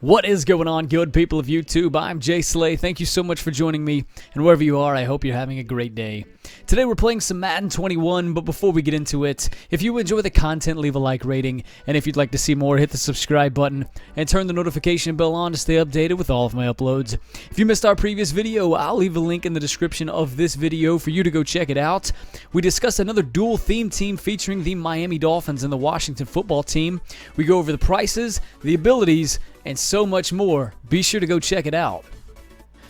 What is going on, good people of YouTube? I'm ImJslay. Thank you so much for joining me, and wherever you are, I hope you're having a great day. Today we're playing some Madden 21, but before we get into it, if you enjoy the content, leave a like rating, and if you'd like to see more, hit the subscribe button and turn the notification bell on to stay updated with all of my uploads. If you missed our previous video, I'll leave a link in the description of this video for you to go check it out. We discuss another dual theme team featuring the Miami Dolphins and the Washington football team. We go over the prices, the abilities, and so much more. Be sure to go check it out.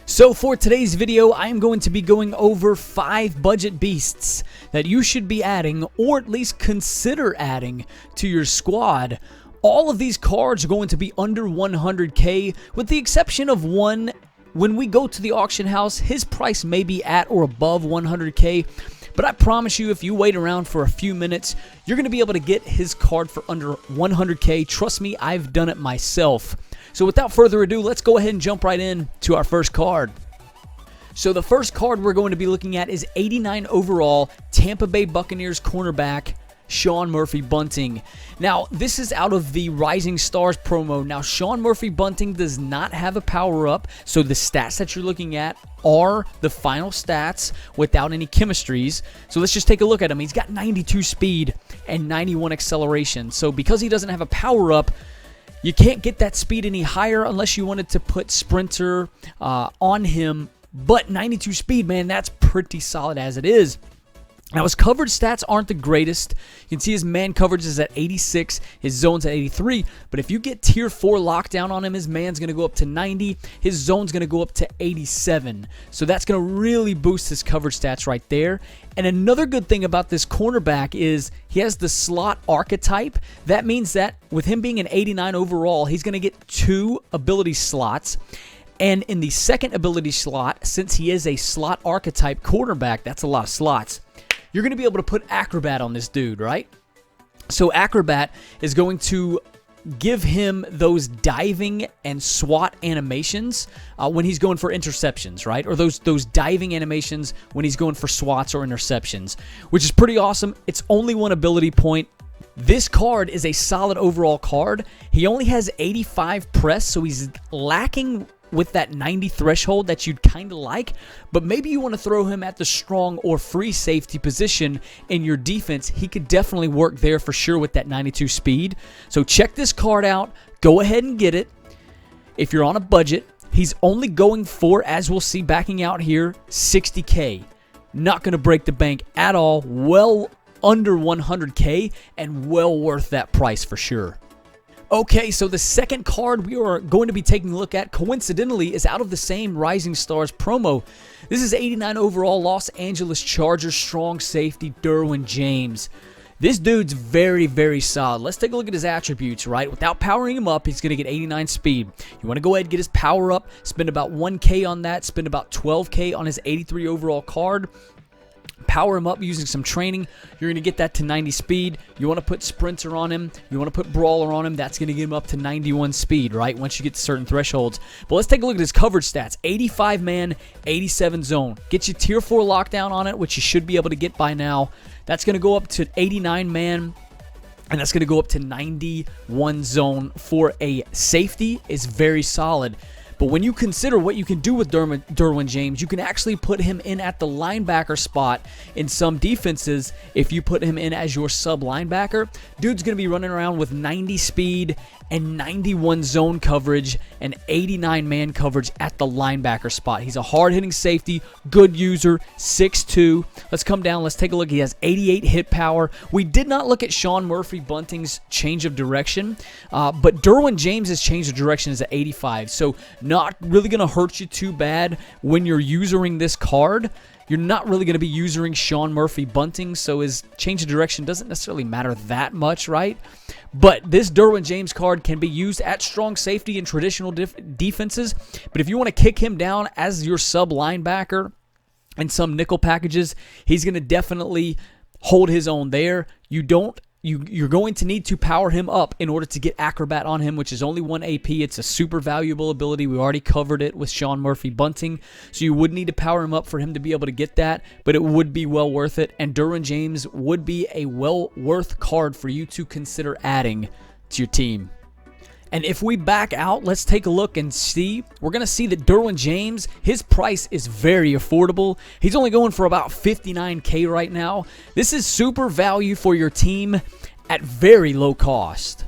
So for today's video, I am going to be going over 5 budget beasts that you should be adding, or at least consider adding, to your squad. All of these cards are going to be under 100k, with the exception of one. When we go to the auction house, his price may be at or above 100k, but I promise you, if you wait around for a few minutes, you're going to be able to get his card for under 100k. Trust me, I've done it myself. So without further ado, let's go ahead and jump right in to our first card. So the first card we're going to be looking at is 89 overall Tampa Bay Buccaneers cornerback Sean Murphy-Bunting. Now, this is out of the Rising Stars promo. Now, Sean Murphy-Bunting does not have a power-up, so the stats that you're looking at are the final stats without any chemistries. So let's just take a look at him. He's got 92 speed and 91 acceleration. So because he doesn't have a power-up, you can't get that speed any higher unless you wanted to put Sprinter on him. But 92 speed, man, that's pretty solid as it is. Now, his coverage stats aren't the greatest. You can see his man coverage is at 86, his zone's at 83. But if you get tier 4 lockdown on him, his man's going to go up to 90. His zone's going to go up to 87. So that's going to really boost his coverage stats right there. And another good thing about this cornerback is he has the slot archetype. That means that with him being an 89 overall, he's going to get 2 ability slots. And in the second ability slot, since he is a slot archetype cornerback, that's a lot of slots, you're going to be able to put Acrobat on this dude, right? So Acrobat is going to give him those diving and SWAT animations when he's going for interceptions, right? Or those diving animations when he's going for SWATs or interceptions, which is pretty awesome. It's only 1 ability point. This card is a solid overall card. He only has 85 press, so he's lacking with that 90 threshold that you'd kind of like, but maybe you want to throw him at the strong or free safety position in your defense. He could definitely work there for sure with that 92 speed. So check this card out. Go ahead and get it. If you're on a budget, he's only going for, as we'll see backing out here, 60k. Not going to break the bank at all. Well under 100k and well worth that price for sure. Okay, so the second card we are going to be taking a look at, coincidentally, is out of the same Rising Stars promo. This is 89 overall Los Angeles Chargers strong safety Darwin James. This dude's very, very solid. Let's take a look at his attributes, right? Without powering him up, he's going to get 89 speed. You want to go ahead and get his power up, spend about 1k on that, spend about 12k on his 83 overall card. Power him up using some training. You're going to get that to 90 speed. You want to put Sprinter on him. You want to put Brawler on him. That's going to get him up to 91 speed, right? Once you get to certain thresholds. But let's take a look at his coverage stats. 85 man, 87 zone. Get you tier 4 lockdown on it, which you should be able to get by now. That's going to go up to 89 man. And that's going to go up to 91 zone for a safety. Is very solid. But when you consider what you can do with Darwin James, you can actually put him in at the linebacker spot in some defenses. If you put him in as your sub linebacker, dude's going to be running around with 90 speed and 91 zone coverage and 89 man coverage at the linebacker spot. He's a hard-hitting safety, good user, 6'2". Let's come down. Let's take a look. He has 88 hit power. We did not look at Sean Murphy-Bunting's change of direction, but Darwin James's change of direction is at 85. So not really going to hurt you too bad when you're using this card. You're not really going to be using Sean Murphy-Bunting, so his change of direction doesn't necessarily matter that much, right? But this Darwin James card can be used at strong safety in traditional defenses. But if you want to kick him down as your sub linebacker in some nickel packages, he's going to definitely hold his own there. You're going to need to power him up in order to get Acrobat on him, which is only 1 AP. It's a super valuable ability. We already covered it with Sean Murphy-Bunting, so you would need to power him up for him to be able to get that, but it would be well worth it, and Darwin James would be a well worth card for you to consider adding to your team. And if we back out, let's take a look and see. We're going to see that Darwin James, his price is very affordable. He's only going for about $59K right now. This is super value for your team at very low cost.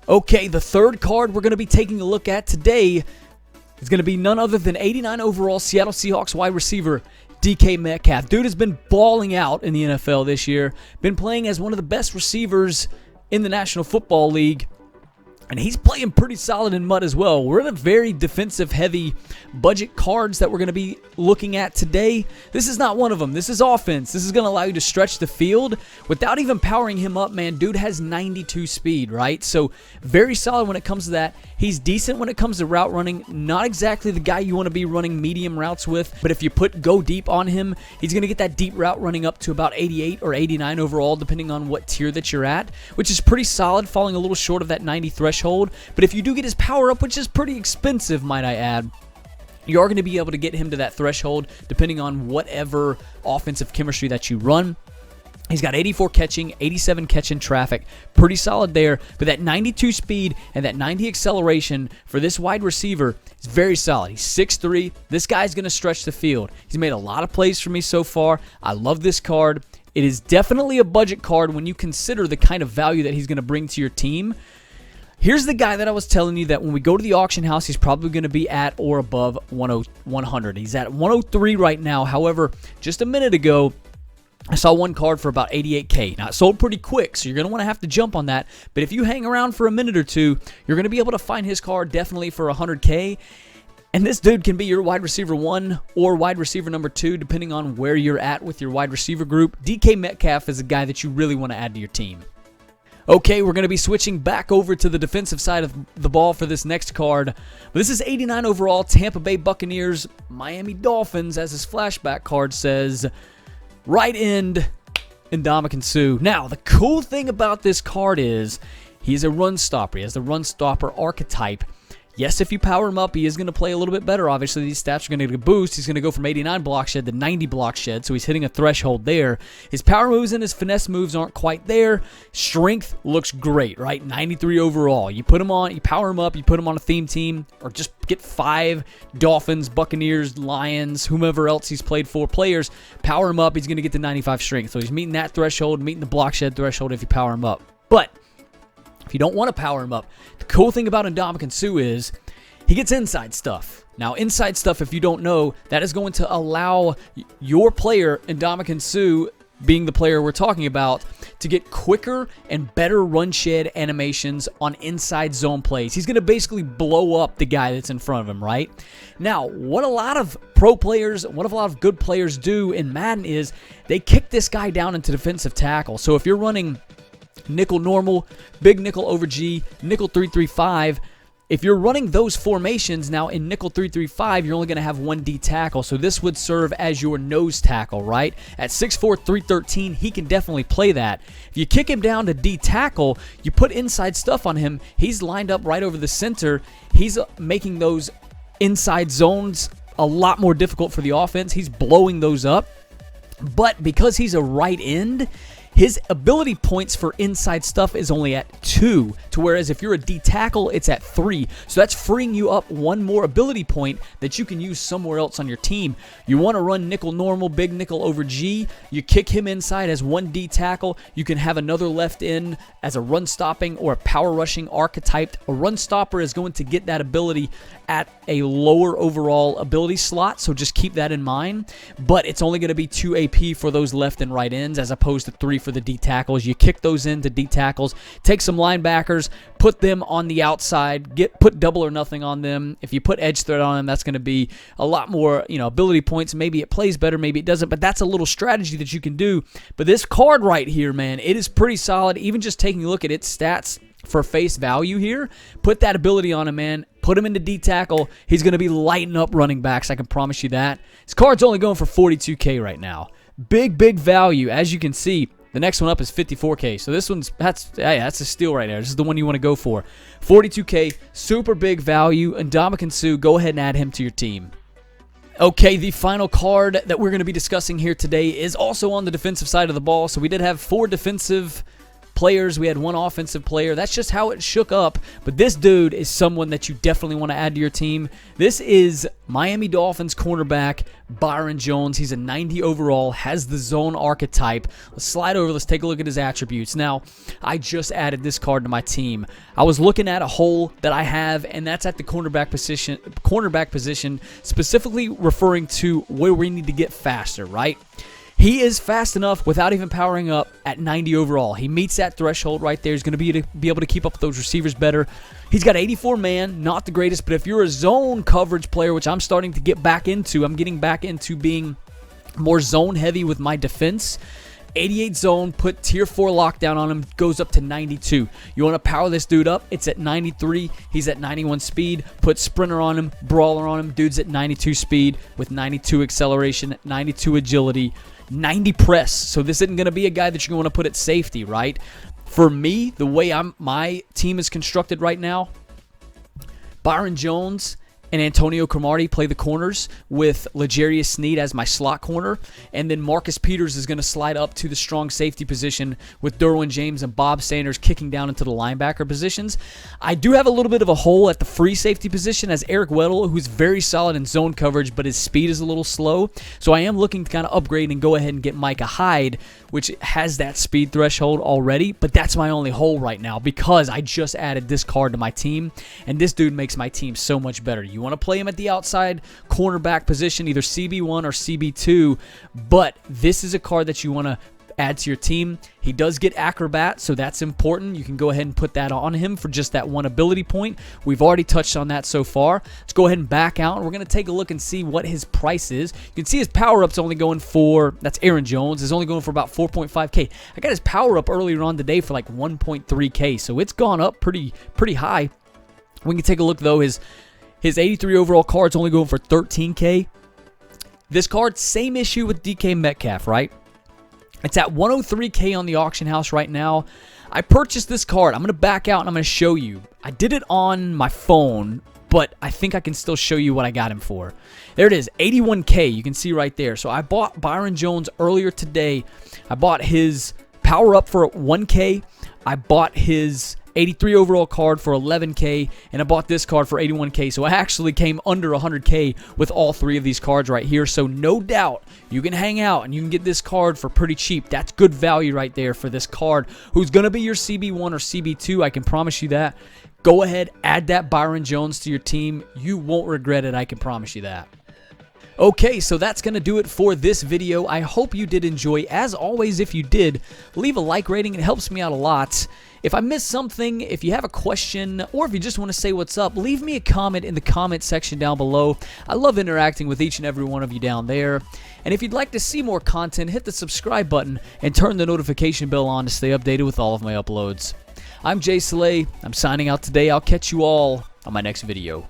Okay, the third card we're going to be taking a look at today is going to be none other than 89 overall Seattle Seahawks wide receiver DK Metcalf. Dude has been balling out in the NFL this year. Been playing as one of the best receivers in the National Football League. And he's playing pretty solid in mud as well. We're in a very defensive-heavy budget cards that we're going to be looking at today. This is not one of them. This is offense. This is going to allow you to stretch the field without even powering him up, man. Dude has 92 speed, right? So very solid when it comes to that. He's decent when it comes to route running. Not exactly the guy you want to be running medium routes with, but if you put go deep on him, he's going to get that deep route running up to about 88 or 89 overall, depending on what tier that you're at, which is pretty solid, falling a little short of that 90 threshold. But if you do get his power up, which is pretty expensive, might I add, you are going to be able to get him to that threshold depending on whatever offensive chemistry that you run. He's got 84 catching, 87 catching traffic. Pretty solid there. But that 92 speed and that 90 acceleration for this wide receiver is very solid. He's 6'3". This guy's going to stretch the field. He's made a lot of plays for me so far. I love this card. It is definitely a budget card when you consider the kind of value that he's going to bring to your team. Here's the guy that I was telling you that when we go to the auction house, he's probably going to be at or above 100. He's at 103 right now. However, just a minute ago, I saw one card for about 88K. Now, it sold pretty quick, so you're going to want to have to jump on that. But if you hang around for a minute or two, you're going to be able to find his card definitely for 100K. And this dude can be your wide receiver 1 or wide receiver number 2, depending on where you're at with your wide receiver group. DK Metcalf is a guy that you really want to add to your team. Okay, we're going to be switching back over to the defensive side of the ball for this next card. But this is 89 overall, Tampa Bay Buccaneers, Miami Dolphins, as his flashback card says, right end, Ndamukong Suh. Now, the cool thing about this card is he's a run stopper. He has the run stopper archetype. Yes, if you power him up, he is going to play a little bit better. Obviously, these stats are going to get a boost. He's going to go from 89 block shed to 90 block shed, so he's hitting a threshold there. His power moves and his finesse moves aren't quite there. Strength looks great, right? 93 overall. You put him on, you power him up, you put him on a theme team, or just get 5 Dolphins, Buccaneers, Lions, whomever else he's played for players, power him up, he's going to get to 95 strength. So he's meeting that threshold, meeting the block shed threshold if you power him up. But if you don't want to power him up, the cool thing about Ndamukong Suh is he gets inside stuff. Now, inside stuff, if you don't know, that is going to allow your player, Ndamukong Suh, being the player we're talking about, to get quicker and better run shed animations on inside zone plays. He's going to basically blow up the guy that's in front of him, right? Now, what a lot of pro players, what a lot of good players do in Madden is they kick this guy down into defensive tackle. So if you're running nickel normal, big nickel over G, nickel 3-3-5. If you're running those formations now in nickel 3-3-5, you're only going to have 1 D tackle. So this would serve as your nose tackle, right? At 6'4", 313, he can definitely play that. If you kick him down to D tackle, you put inside stuff on him. He's lined up right over the center. He's making those inside zones a lot more difficult for the offense. He's blowing those up. But because he's a right end, his ability points for inside stuff is only at 2, to whereas if you're a D tackle, it's at 3. So that's freeing you up 1 more ability point that you can use somewhere else on your team. You want to run nickel normal, big nickel over G. You kick him inside as 1 D tackle. You can have another left end as a run stopping or a power rushing archetype. A run stopper is going to get that ability at a lower overall ability slot, so just keep that in mind. But it's only going to be 2 AP for those left and right ends as opposed to 3 for the D tackles. You kick those into D tackles, take some linebackers, put them on the outside, put double or nothing on them. If you put edge threat on them, that's going to be a lot more, ability points. Maybe it plays better, maybe it doesn't, but that's a little strategy that you can do. But this card right here, man, it is pretty solid. Even just taking a look at its stats for face value here, put that ability on him, man. Put him into D tackle. He's going to be lighting up running backs, I can promise you that. This card's only going for 42K right now. Big value, as you can see. The next one up is 54K. So this that's a steal right there. This is the one you want to go for. 42K, super big value. And Ndamukong Suh, go ahead and add him to your team. Okay, the final card that we're going to be discussing here today is also on the defensive side of the ball. So we did have 4 defensive players. We had one offensive player. That's just how it shook up. But this dude is someone that you definitely want to add to your team. This is Miami Dolphins cornerback Byron Jones. He's a 90 overall, has the zone archetype. Let's slide over. Let's take a look at his attributes. Now, I just added this card to my team. I was looking at a hole that I have, and that's at the cornerback position, specifically referring to where we need to get faster, right? He is fast enough without even powering up at 90 overall. He meets that threshold right there. He's going to be able to keep up with those receivers better. He's got 84 man, not the greatest, but if you're a zone coverage player, which I'm starting to get back into, I'm getting back into being more zone heavy with my defense. 88 zone, put tier 4 lockdown on him, goes up to 92. You want to power this dude up, it's at 93. He's at 91 speed. Put sprinter on him, brawler on him. Dude's at 92 speed with 92 acceleration, 92 agility, 90 press. So this isn't going to be a guy that you're going to put at safety, right? For me, the way my team is constructed right now, Byron Jones and Antonio Cromartie play the corners with L'Jarius Sneed as my slot corner. And then Marcus Peters is going to slide up to the strong safety position with Darwin James and Bob Sanders kicking down into the linebacker positions. I do have a little bit of a hole at the free safety position as Eric Weddle, who's very solid in zone coverage, but his speed is a little slow. So I am looking to kind of upgrade and go ahead and get Micah Hyde, which has that speed threshold already. But that's my only hole right now because I just added this card to my team, and this dude makes my team so much better. You want to play him at the outside cornerback position, either CB1 or CB2, but this is a card that you want to add to your team. He does get acrobat, so that's important. You can go ahead and put that on him for just that one ability point. We've already touched on that so far. Let's go ahead and back out, and we're going to take a look and see what his price is. You can see his power-up's only going for, that's Aaron Jones, is only going for about 4.5K. I got his power-up earlier on today for like 1.3K, so it's gone up pretty high. We can take a look, though. His 83 overall card's only going for 13K. This card, same issue with DK Metcalf, right? It's at 103K on the auction house right now. I purchased this card. I'm going to back out and I'm going to show you. I did it on my phone, but I think I can still show you what I got him for. There it is, 81K. You can see right there. So I bought Byron Jones earlier today. I bought his power up for 1K. I bought his 83 overall card for 11K, and I bought this card for 81K, so I actually came under 100K with all three of these cards right here, so no doubt you can hang out and you can get this card for pretty cheap. That's good value right there for this card, who's going to be your CB1 or CB2, I can promise you that. Go ahead, add that Byron Jones to your team. You won't regret it, I can promise you that. Okay, so that's going to do it for this video. I hope you did enjoy. As always, if you did, leave a like rating. It helps me out a lot. If I missed something, if you have a question, or if you just want to say what's up, leave me a comment in the comment section down below. I love interacting with each and every one of you down there. And if you'd like to see more content, hit the subscribe button and turn the notification bell on to stay updated with all of my uploads. I'm ImJslay. I'm signing out today. I'll catch you all on my next video.